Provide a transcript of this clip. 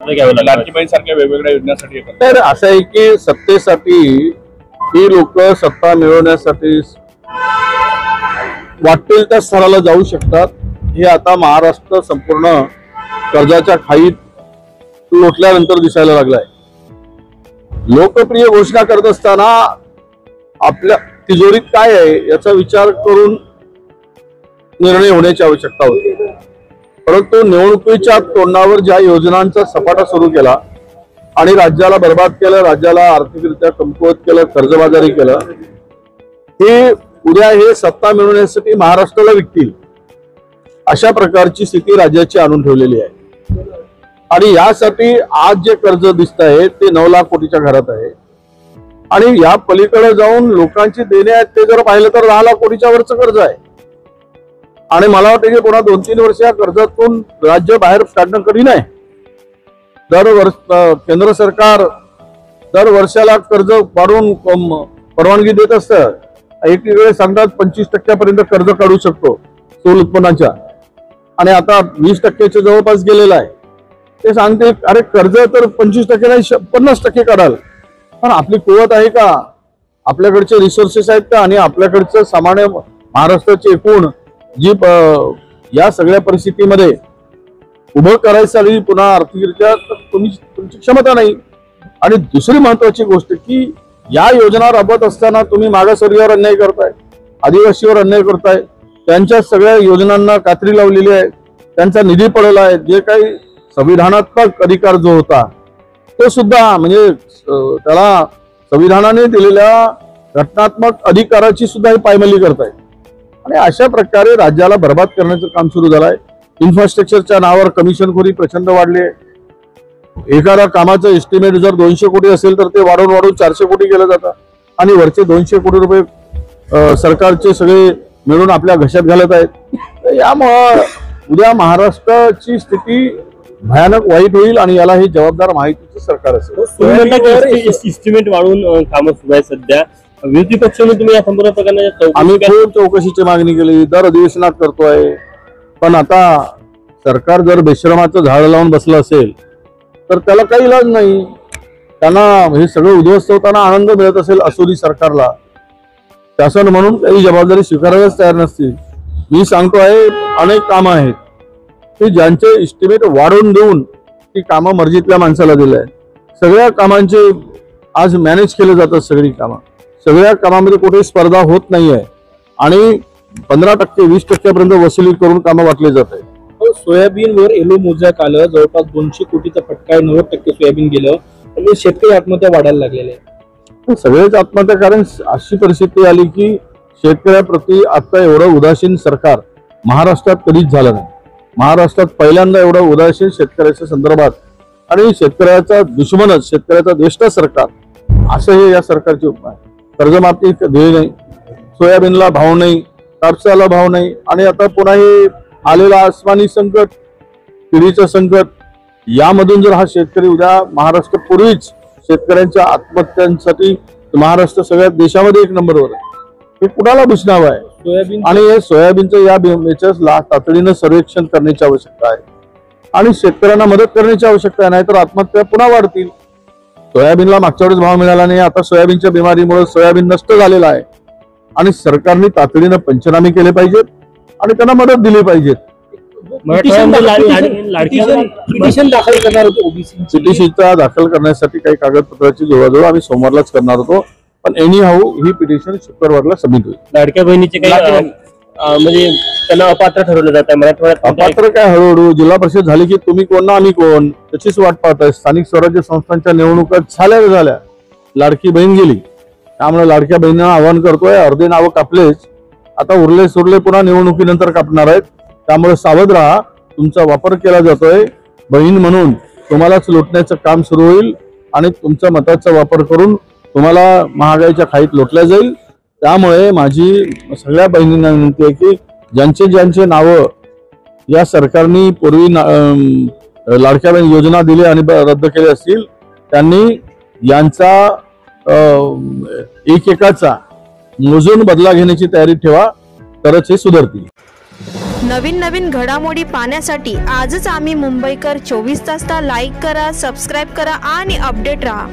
लाडकी बहीण सारख्या वेगवेगळ्या योजनांसाठी तर असं आहे की सत्तेसाठी ही लोक सत्ता मिळवण्यासाठी वाटेल त्या स्तराला जाऊ शकतात। हे आता महाराष्ट्र संपूर्ण कर्जाच्या खाईत लोटल्यानंतर दिसायला लागलाय। लोकप्रिय घोषणा करत असताना आपल्या तिजोरीत काय आहे याचा विचार करून निर्णय होण्याची आवश्यकता होती, परंतु निवडणुकीच्या तोंडावर ज्या योजनांचा सपाटा सुरू केला आणि राज्याला बर्बाद केलं, राज्याला आर्थिकरित्या कमकुवत केलं, कर्जबाजारी केलं, हे उद्या हे सत्ता मिळवण्यासाठी महाराष्ट्राला विकतील अशा प्रकारची स्थिती राज्याची आणून ठेवलेली आहे। आणि यासाठी आज जे कर्ज दिसत आहे ते 9 लाख कोटीच्या घरात आहे आणि या पलीकडे जाऊन लोकांची देणे आहेत ते जर पाहिलं तर 10 लाख कोटीच्या वरचं कर्ज आहे। आणि मला वाटतं की पुन्हा 2-3 वर्ष या कर्जातून राज्य बाहेर काढणं कठीण आहे। केंद्र सरकार दर वर्षाला कर्ज वाढवून परवानगी देत असतं। एकीकडे सांगतात 25% पर्यंत कर्ज काढू शकतो स्थूल उत्पन्नाच्या, आणि आता 20% जवळपास गेलेला आहे। ते सांगते अरे कर्ज तर 25% नाही 50% काढाल, पण आपली कुवत आहे का, आपल्याकडचे रिसोर्सेस आहेत का, आणि आपल्याकडचं सामान्य महाराष्ट्राची एकूण जी या सगळ्या परिस्थितीमध्ये उभं करायसाठी पुन्हा आर्थिकरित्या तुमची क्षमता नाही। आणि दुसरी महत्वाची गोष्ट की या योजना राबवत असताना तुम्ही मागासवर्गीयावर अन्याय करताय, आदिवासीवर अन्याय करताय, त्यांच्या सगळ्या योजनांना कात्री लावलेली आहे, त्यांचा निधी पडला आहे। जे काही संविधानात्मक अधिकार जो होता तो सुद्धा म्हणजे त्याला संविधानाने दिलेल्या घटनात्मक अधिकाराची सुद्धा हे पायमल्ली करताय। आणि अशा प्रकारे राज्याला बर्बाद करण्याचं काम सुरू झालंय। इन्फ्रास्ट्रक्चरच्या नावावर कमिशनखोरी प्रचंड वाढली आहे। एखाद्या कामाचं एस्टिमेट जर 200 कोटी असेल तर ते वाढवून 400 कोटी केलं जातं आणि वरचे 200 कोटी रुपये सरकारचे सगळे मिळून आपल्या घशात घालत आहेत। यामुळे उद्या महाराष्ट्राची स्थिती भयानक वाईट होईल आणि याला हे जबाबदार माहितीचं सरकार असेल। एस्टिमेट वाढवून कामं सुरू आहे सध्या। विरोधी पक्षाने तुम्ही या संपूर्ण प्रकरणाच्या आम्ही खूप चौकशीची मागणी केली, दर अधिवेशनात करतोय, पण आता सरकार जर बेशरमाचं झाड लावून बसलं असेल तर त्याला काही इलाज नाही। त्यांना हे सगळं उद्ध्वस्त होताना आनंद मिळत असेल असुरी सरकारला, शासन म्हणून काही जबाबदारी स्वीकारायलाच तयार नसतील। मी सांगतो आहे अनेक कामं आहेत की ज्यांचे एस्टिमेट वाढवून देऊन ती कामं मर्जीतल्या माणसाला दिली आहे। सगळ्या कामांचे आज मॅनेज केले जातात, सगळी कामं, सगळ्या कामामध्ये कुठे स्पर्धा होत नाहीये आणि 15% 20% पर्यंत वसुली करून कामं वाटले जात आहे। सोयाबीनवर एलो मोजॅक आलं, जवळपास 200 कोटीचा फटका आहे, 90% सोयाबीन गेलं, आणि शेतकरी आत्महत्या वाढायला लागलेल्या आहेत। सगळेच आत्महत्या, कारण अशी परिस्थिती आली की शेतकऱ्याप्रती आता एवढं उदासीन सरकार महाराष्ट्रात कधीच झालं नाही। महाराष्ट्रात पहिल्यांदा एवढं उदासीन शेतकऱ्याच्या संदर्भात आणि शेतकऱ्याचा दुश्मनच, शेतकऱ्याचा द्वेष्टा सरकार असं हे या सरकारचे उपाय। कर्जमाफी ध्येय नाही, सोयाबीनला भाव नाही, कापसाला भाव नाही, आणि आता पुन्हा हे आलेला आसमानी संकट, पिढीचं संकट, यामधून जर हा शेतकरी उद्या महाराष्ट्र पूर्वीच शेतकऱ्यांच्या आत्महत्यांसाठी महाराष्ट्र सगळ्या देशामध्ये 1 नंबरवर आहे, हे कुणाला भूषणावं आहे। सोयाबीन आणि हे सोयाबीनचं याच्या तातडीनं सर्वेक्षण करण्याची आवश्यकता आहे आणि शेतकऱ्यांना मदत करण्याची आवश्यकता आहे, नाहीतर आत्महत्या पुन्हा वाढतील। सोयाबीनला मागच्या वेळेस भाव मिळाला नाही, आता सोयाबीनच्या बिमारीमुळे सोयाबीन नष्ट झालेला आहे आणि सरकारने तातडीनं पंचनामे केले पाहिजेत आणि त्यांना मदत दिली पाहिजे। पिटिशन दाखल करणार होतो ओबीसी, पिटिशनचा दाखल करण्यासाठी काही कागदपत्राची जुळवाजुळव आम्ही सोमवारलाच करणार होतो, पण एनी हाऊ ही पिटिशन शुक्रवारला सबमिट होईल। लाडक्या बहिणीचे काही म्हणजे त्यांना अपात्र ठरवलं जात आहे मराठवाड्यात। अपात्र काय, हळूहळू जिल्हा परिषद झाली की तुम्ही कोण ना आम्ही कोण त्याचीच वाट पाहताय। स्थानिक स्वराज्य संस्थांच्या निवडणुका झाल्या, लाडकी बहीण गेली, त्यामुळे लाडक्या बहिणींना आवाहन करतोय, अर्धे नावं कापलेच, आता उरले सुरले पुन्हा निवडणुकीनंतर कापणार आहेत, त्यामुळे सावध राहा। तुमचा वापर केला जातोय बहीण म्हणून, तुम्हालाच लुटण्याचं काम सुरू होईल आणि तुमच्या मताचा वापर करून तुम्हाला महागाईच्या खाईत लोटल्या जाईल। त्यामुळे माझी सगळ्या बहिणींना विनंती आहे की ज्यांचे नावं या सरकारने पूर्वी लाडक्या बहीण योजना दिली आणि रद्द केले असतील त्यांनी यांचा एकेकाचा मोजून बदला घेण्याची तयारी ठेवा, तरच हे सुधारतील। नवीन नवीन घडामोडी पाहण्यासाठी आजच आम्ही मुंबईकर 24 तासला लाईक करा, सबस्क्राईब करा आणि अपडेट रहा।